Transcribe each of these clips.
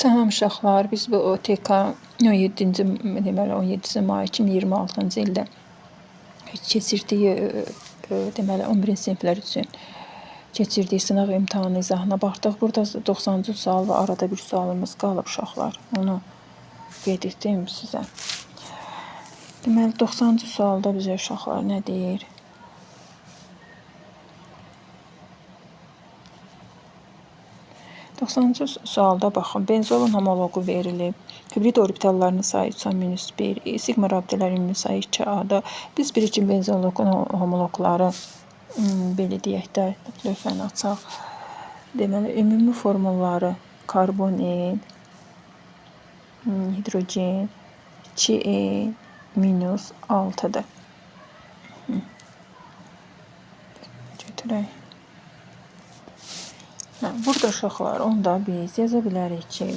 Salam uşaqlar, biz bu OTK 17-ci deməli 17 may 2026-cı ildə keçirdiyi deməli 11-ci siniflər üçün keçirdiyi sınaq imtahanı izahına baxdıq. Burada 90-cı sual və arada bir sualımız qalıb uşaqlar. Onu qeyd etdim sizə. Deməli 90-cı sualda bizə uşaqlar nə deyir? Sualda baxın, benzolun homoloqu verilib. Hibrid orbitallarının sayı 3-1, sigma rabitələrin ümumi sayı 2A-da. Biz bilirik ki, benzolun homoloqları belə deyək də, lövhəni açaq. Deməli, ümumi formulları karbon, hidrogen 2E minus 6-dır. Götürək. Burada uşaqlar, onda biz yaza bilərik ki,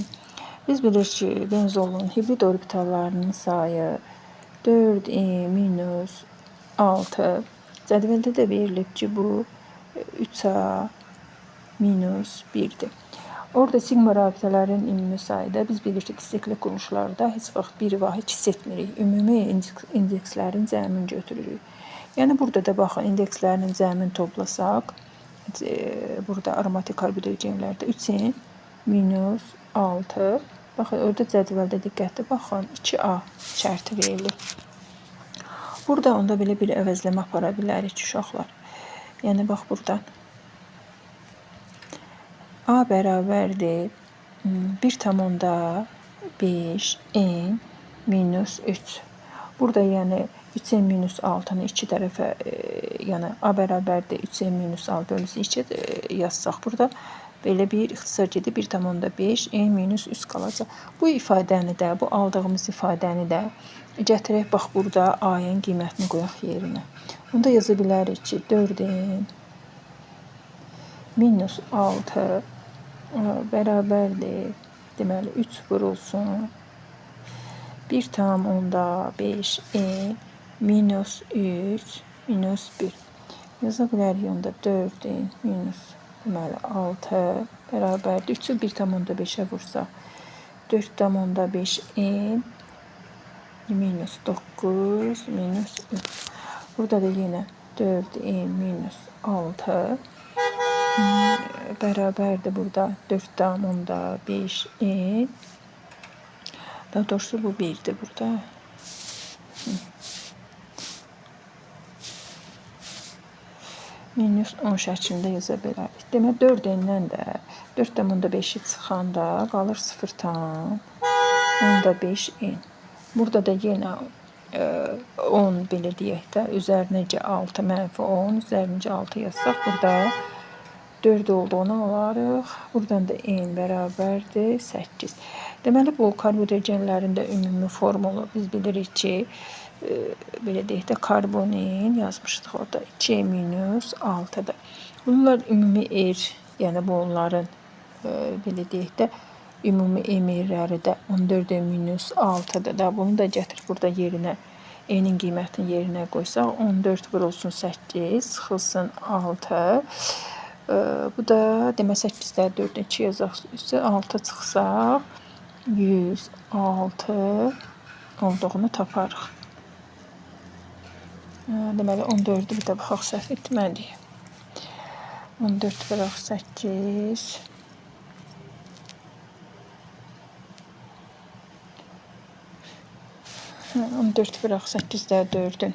biz bilirik ki, benzolun hibrid orbitallarının sayı 4E minus 6. Cədvəldə də verilib ki, bu 3A minus 1'dir. Orada sigma rabitələrin ümumi sayıda biz bilirik ki, siklik quruluşlarda heç vaxt bir vahid hiss etmirik. Ümumi indekslərin cəmini götürürük. Yəni, burada da baxın, indekslərinin cəmini toplasaq, burada aromatik karbohidrogenlərdə 3N minus 6. Baxın, orada cədvəldə diqqətli baxın, 2A şərti verilir. Burada onda belə bir əvəzləmə apara bilərik ki, uşaqlar. Yəni, bax, buradan A bərabərdir 1,5 N minus 3. Burada yəni 3N minus 6-nı iki tərəfə, yəni A bərabərdir 3N minus 6 bölüsü 2 yazsaq, burada belə bir ixtisar gedib 1,5 N minus 3 qalacaq. Bu ifadəni də, bu aldığımız ifadəni də gətirək, bax, burada A-ın qiymətini qoyaq yerinə. Onda yaza bilərik ki, 4N minus 6 bərabərdir, deməli, 3 vurulsun 1,5 N minus 3 minus 1. Yaza bilərik, onda 4N minus, deməli, 6 bərabərdir. 3'ü 1,5'ə vursa 4,5 N minus 9 minus 3. Burada da yenə 4N minus 6 bərabərdir, burada 4,5 N. Daha doğrusu bu 1'dir burada. Minus 10 şəklində yaza bilərik. Demək, 4N-dən də 4,5'i çıxanda qalır 0,5 N. Burada da yenə 10 belə deyək də, üzərinəcə 6 mənfi 10, üzərinəcə 6 yazsaq, burada 4 olduğunu alarıq. Buradan da N bərabərdir 8. Deməli, bu karbohidrogenlərin də ümumi formulu biz bilirik ki, belə deyək də, karbonin yazmışdıq orada 2 minus 6'dır. Bunlar ümumi yəni bu onların belə deyək də, ümumi emirləri də 14 minus 6'dır da. Bunu da gətir burada yerinə, N'in qiymətini yerinə qoysaq, 14 vurulsun 8, sıxılsın 6. Bu da demək 8-də 4-dən 2 yazaq, üstə 6 çıxsaq 106 olduğunu taparıq. Deməli, 14'ü bir də baxaq, səhv etməliyik. 14 vuraq 8. 14 vuraq 8-də 4'ün.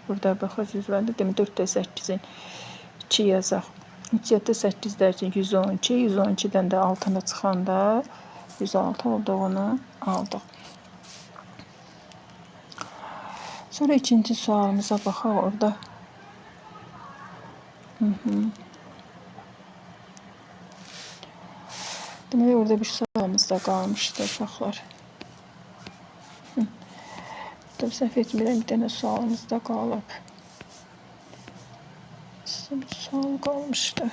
Burada baxaq, 100 demək 4-də 8'in 2 yazaq. 3-7-də 8 dərsin 112. 112'dən də 6'nı çıxanda 106 olduğunu aldıq. Sonra ikinci sualımıza baxaq orada. Demək, orada bir sualımız da qalmışdı uşaqlar. Burada səhv etmirəm, bir dənə sualımız da qalıb. Bir sual qalmışdı.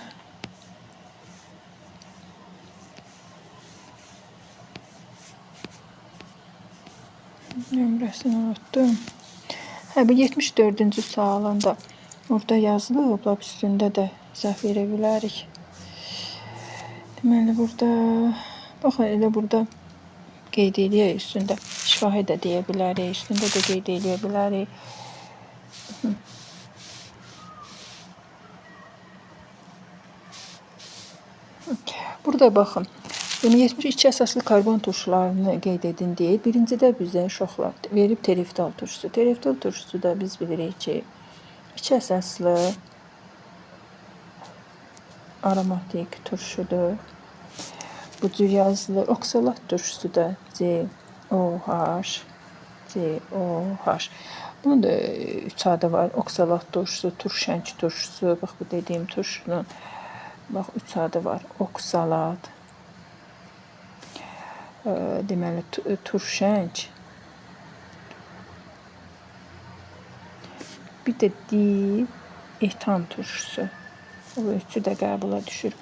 Nömrəsini unuttum. Bu 74-cü sualında orada yazılıb, lap üstündə də izah verə bilərik. Deməli, burada Baxın, elə burada qeyd eləyək üstündə. Şifahi də deyə bilərik, üstündə də qeyd eləyə bilərik. Burada baxın. 72 əsaslı karbon turşularını qeyd edin deyir. Birincidə bizə uşaqlar verib tereftal turşusu. Tereftal turşusu da biz bilirik ki, 2 əsaslı aromatik turşudur. Bu cür yazılır. Oksalat turşusu da COH. Bunun da 3 adı var. Oksalat turşusu, turşenç turşusu. Bax, bu dediyim turşunun bax 3 adı var. Oksalat. Deməli, turşenç. Bir də etan turşusu. Bu üçü də qəbula düşür.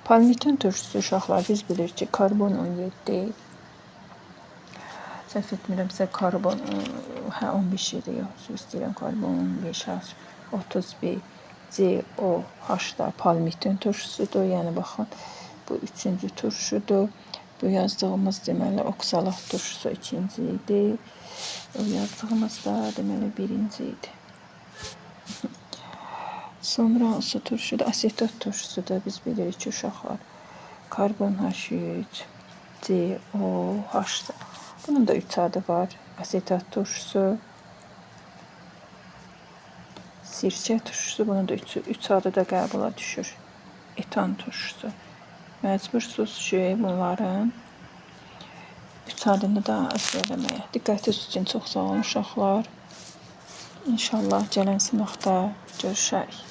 Palmitin turşusu uşaqlar biz bilir ki, karbon 17. Səhv etmirəmsə karbon 15 idi, yox, istəyirəm karbon 15 31 COH da palmitin turşusudur. Yəni baxın, bu 3-cü turşudur. Bu yazdığımız deməli oksalat turşusu 2-ci idi. O yazdığımız da deməli 1-ci idi. Sonra hansı turşudur? Asetat turşusudur. Biz bilirik ki, uşaqlar karbon H3 COH. Bunun da 3 adı var. Asetat turşusu, sirkə turşusu. Bunun da 3 adı da qəbula düşür. Etan turşusu. Məcbursuz ki, bunların 3 adını da əzbərləməyə. Diqqətiniz üçün çox sağ olun uşaqlar. İnşallah gələn sınaqda görüşərik.